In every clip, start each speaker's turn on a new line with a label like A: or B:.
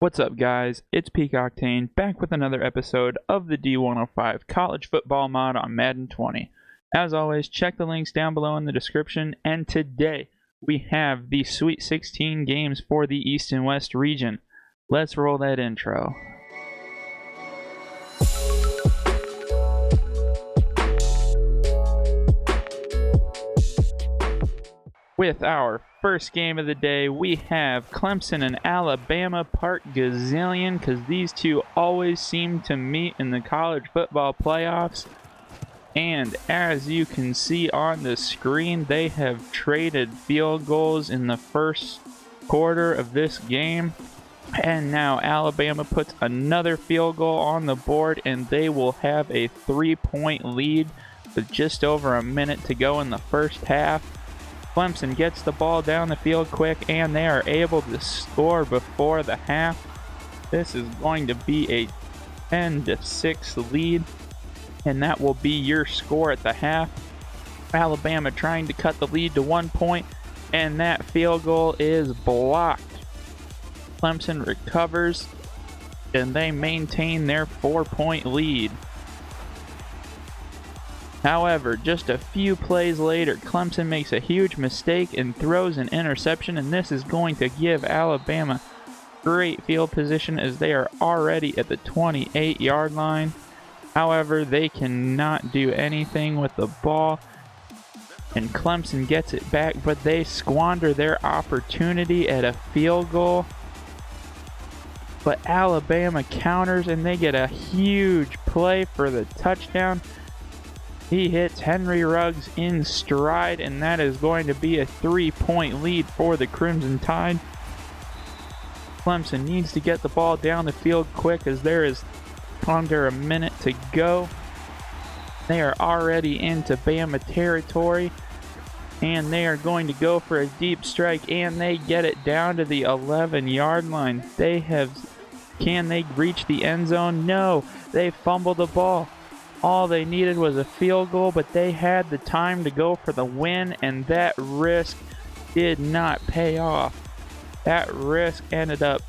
A: What's up, guys? It's Peak Octane back with another episode of the D105 College Football Mod on Madden 20. As always, check the links down below in the description, and today we have the Sweet 16 games for the East and West region. Let's roll that intro. With our first game of the day, we have Clemson and Alabama Park Gazillion, because these two always seem to meet in the college football playoffs. And as you can see on the screen, they have traded field goals in the first quarter of this game. And now Alabama puts another field goal on the board, and they will have a 3-point lead with just over a minute to go in the first half. Clemson gets the ball down the field quick, and they are able to score before the half. This is going to be a 10-6 lead, and that will be your score at the half. Alabama trying to cut the lead to 1 point, and that field goal is blocked. Clemson recovers, and they maintain their 4-point lead. However, just a few plays later, Clemson makes a huge mistake and throws an interception, and this is going to give Alabama great field position as they are already at the 28-yard line. However, they cannot do anything with the ball, and Clemson gets it back, but they squander their opportunity at a field goal. But Alabama counters, and they get a huge play for the touchdown. He hits Henry Ruggs in stride, and that is going to be a 3-point lead for the Crimson Tide. Clemson needs to get the ball down the field quick as there is under a minute to go. They are already into Bama territory, and they are going to go for a deep strike, and they get it down to the 11-yard line. Can they reach the end zone? No, they fumble the ball. All they needed was a field goal, but they had the time to go for the win, and that risk did not pay off. That risk ended up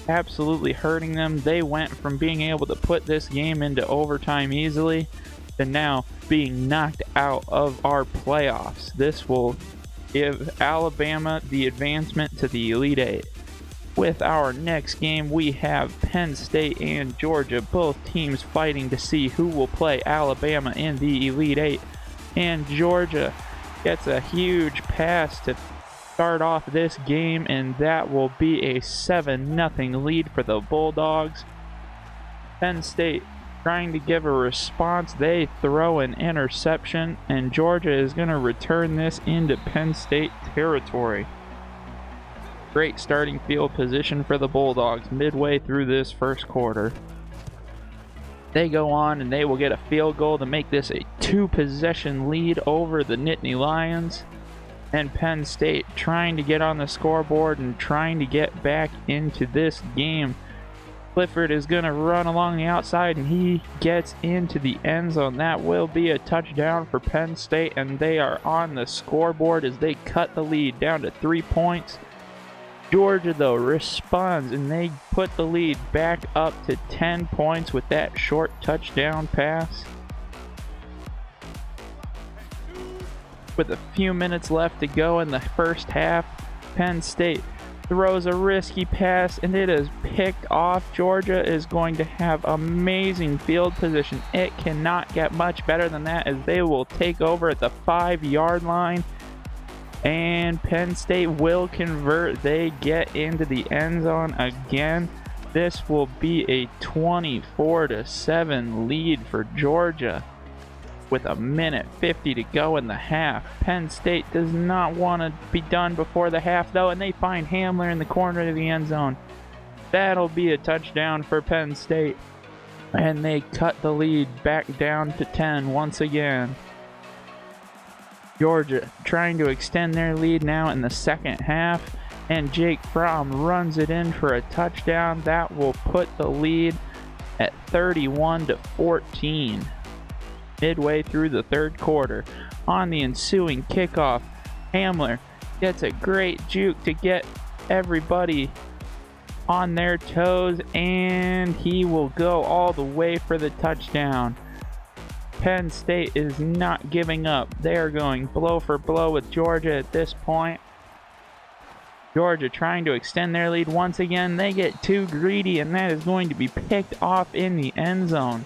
A: absolutely hurting them. They went from being able to put this game into overtime easily to now being knocked out of our playoffs. This will give Alabama the advancement to the Elite Eight. With our next game, we have Penn State and Georgia, both teams fighting to see who will play Alabama in the Elite Eight. And Georgia gets a huge pass to start off this game, and that will be a 7-0 lead for the Bulldogs. Penn State trying to give a response. They throw an interception, and Georgia is going to return this into Penn State territory. Great starting field position for the Bulldogs midway through this first quarter. They go on, and they will get a field goal to make this a 2-possession lead over the Nittany Lions. And Penn State trying to get on the scoreboard and trying to get back into this game. Clifford is going to run along the outside, and he gets into the end zone. That will be a touchdown for Penn State, and they are on the scoreboard as they cut the lead down to 3 points. Georgia, though, responds, and they put the lead back up to 10 points with that short touchdown pass. With a few minutes left to go in the first half, Penn State throws a risky pass, and it is picked off. Georgia is going to have amazing field position. It cannot get much better than that as they will take over at the 5-yard line. And Penn State will convert. They get into the end zone again. This will be a 24-7 lead for Georgia with a minute 50 to go in the half. Penn State does not want to be done before the half, though, and they find Hamler in the corner of the end zone. That'll be a touchdown for Penn State, and they cut the lead back down to 10 once again. Georgia trying to extend their lead now in the second half, and Jake Fromm runs it in for a touchdown. That will put the lead at 31-14 midway through the third quarter. On the ensuing kickoff, Hamler gets a great juke to get everybody on their toes, and he will go all the way for the touchdown. Penn State is not giving up. They are going blow for blow with Georgia at this point. Georgia trying to extend their lead once again. They get too greedy, and that is going to be picked off in the end zone.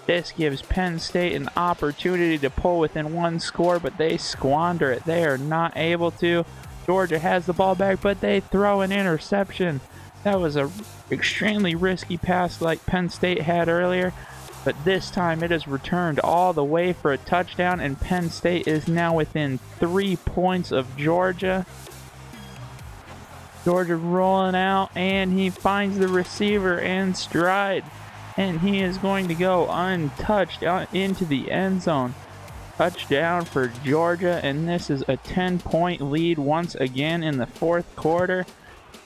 A: This gives Penn State an opportunity to pull within one score, but they squander it. They are not able to. Georgia has the ball back, but they throw an interception. That was an extremely risky pass like Penn State had earlier, but this time it is returned all the way for a touchdown, and Penn State is now within 3 points of Georgia. Georgia rolling out, and he finds the receiver in stride, and he is going to go untouched out into the end zone. Touchdown for Georgia, and this is a 10-point lead once again in the fourth quarter.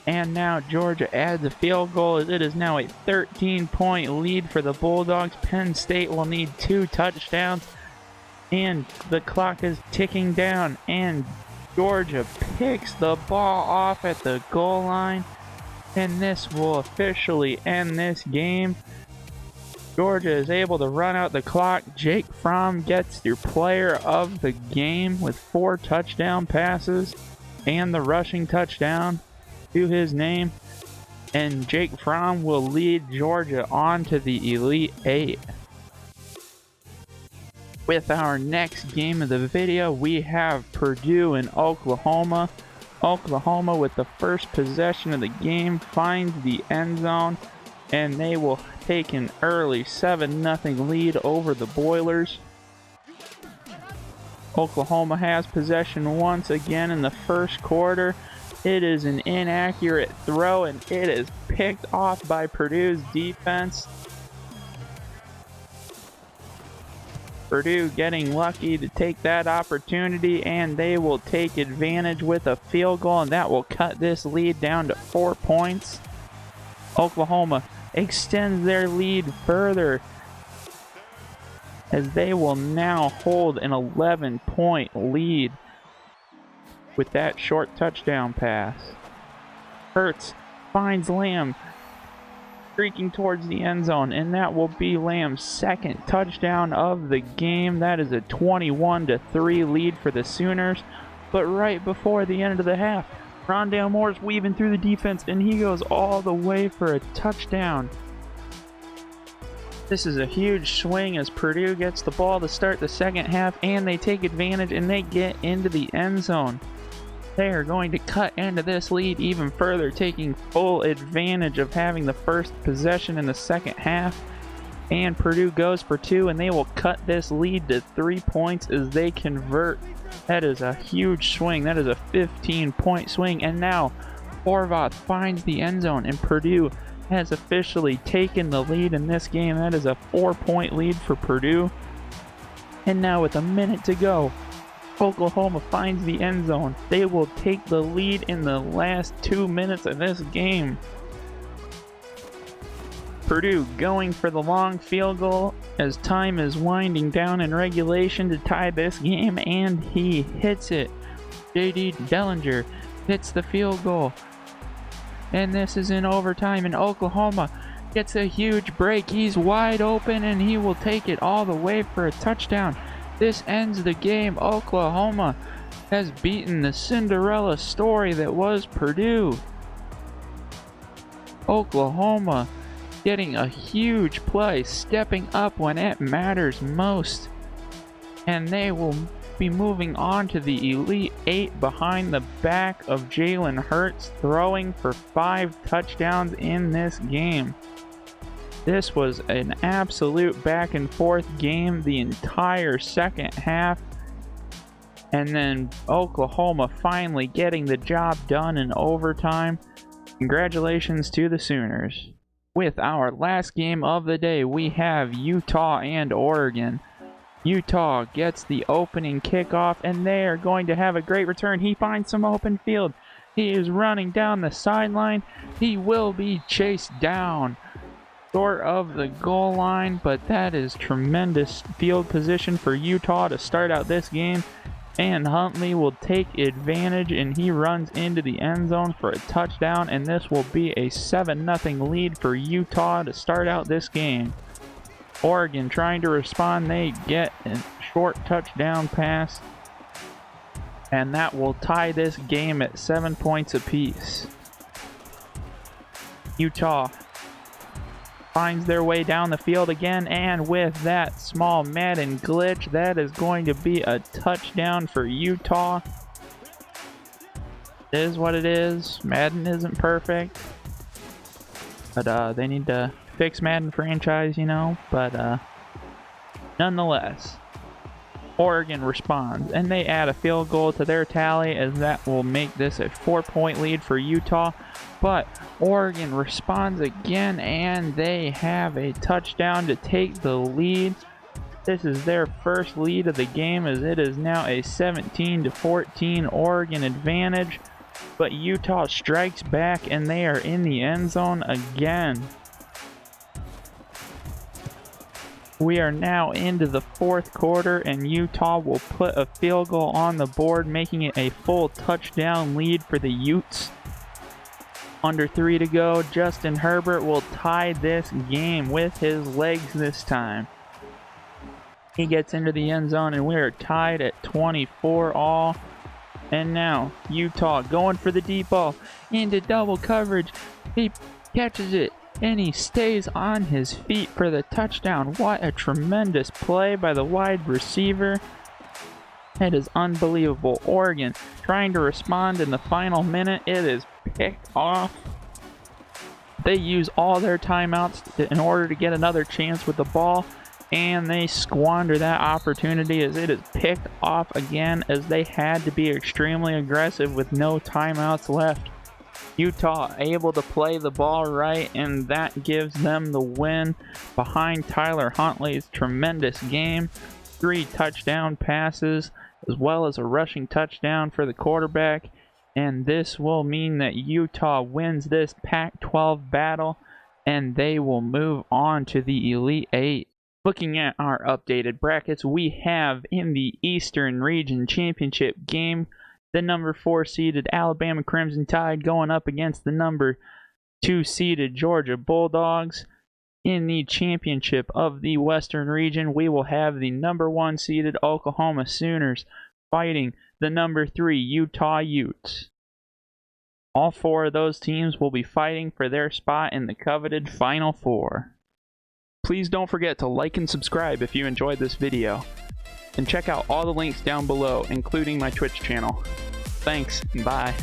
A: And now Georgia adds a field goal as it is now a 13-point lead for the Bulldogs. Penn State will need 2 touchdowns, and the clock is ticking down, and Georgia picks the ball off at the goal line, and this will officially end this game. Georgia is able to run out the clock. Jake Fromm gets the player of the game with 4 touchdown passes and the rushing touchdown to his name. And Jake Fromm will lead Georgia on to the Elite 8. With our next game of the video, we have Purdue and Oklahoma. Oklahoma, with the first possession of the game, finds the end zone, and they will take an early 7-0 lead over the Boilers. Oklahoma has possession once again in the first quarter. It is an inaccurate throw, and it is picked off by Purdue's defense. Purdue getting lucky to take that opportunity, and they will take advantage with a field goal, and that will cut this lead down to 4 points. Oklahoma extends their lead further as they will now hold an 11-point lead with that short touchdown pass. Hurts finds Lamb streaking towards the end zone, and that will be Lamb's second touchdown of the game. That is a 21-3 lead for the Sooners. But right before the end of the half, Rondale Moore's weaving through the defense, and he goes all the way for a touchdown. This is a huge swing as Purdue gets the ball to start the second half, and they take advantage and they get into the end zone. They are going to cut into this lead even further, taking full advantage of having the first possession in the second half. And Purdue goes for 2, and they will cut this lead to 3 points as they convert. That is a huge swing. That is a 15-point swing. And now Horvath finds the end zone, and Purdue has officially taken the lead in this game. That is a 4-point lead for Purdue. And now with a minute to go, Oklahoma finds the end zone. They will take the lead in the last 2 minutes of this game. Purdue going for the long field goal as time is winding down in regulation to tie this game, and he hits it. J.D. Dellinger hits the field goal, and this is in overtime, and Oklahoma gets a huge break. He's wide open, and he will take it all the way for a touchdown. This ends the game. Oklahoma has beaten the Cinderella story that was Purdue. Oklahoma getting a huge play, stepping up when it matters most. And they will be moving on to the Elite 8 behind the back of Jalen Hurts, throwing for 5 touchdowns in this game. This was an absolute back and forth game the entire second half. And then Oklahoma finally getting the job done in overtime. Congratulations to the Sooners. With our last game of the day, we have Utah and Oregon. Utah gets the opening kickoff, and they are going to have a great return. He finds some open field. He is running down the sideline. He will be chased down short of the goal line, but that is tremendous field position for Utah to start out this game. And Huntley will take advantage, and he runs into the end zone for a touchdown, and this will be a 7-0 lead for Utah to start out this game. Oregon trying to respond. They get a short touchdown pass, and that will tie this game at 7 points apiece. Utah finds their way down the field again, and with that small Madden glitch, that is going to be a touchdown for Utah. It is what it is. Madden isn't perfect, but they need to fix Madden franchise, you know. But nonetheless, Oregon responds, and they add a field goal to their tally, as that will make this a 4-point lead for Utah. But Oregon responds again, and they have a touchdown to take the lead. This is their first lead of the game, as it is now a 17-14 Oregon advantage. But Utah strikes back, and they are in the end zone again. We are now into the fourth quarter, and Utah will put a field goal on the board, making it a full touchdown lead for the Utes. Under 3 to go, Justin Herbert will tie this game with his legs this time. He gets into the end zone, and we are tied at 24 all. And now Utah going for the deep ball into double coverage. He catches it, and he stays on his feet for the touchdown. What a tremendous play by the wide receiver. It is unbelievable. Oregon trying to respond in the final minute. It is picked off. They use all their timeouts in order to get another chance with the ball, and they squander that opportunity as it is picked off again, as they had to be extremely aggressive with no timeouts left. Utah able to play the ball right, and that gives them the win behind Tyler Huntley's tremendous game. 3 touchdown passes, as well as a rushing touchdown for the quarterback. And this will mean that Utah wins this Pac-12 battle, and they will move on to the Elite Eight. Looking at our updated brackets, we have in the Eastern Region Championship game, the number 4 seeded Alabama Crimson Tide going up against the number 2 seeded Georgia Bulldogs. In the championship of the Western Region, we will have the number 1 seeded Oklahoma Sooners fighting the number 3 Utah Utes. All 4 of those teams will be fighting for their spot in the coveted Final Four. Please don't forget to like and subscribe if you enjoyed this video, and check out all the links down below, including my Twitch channel. Thanks, and bye.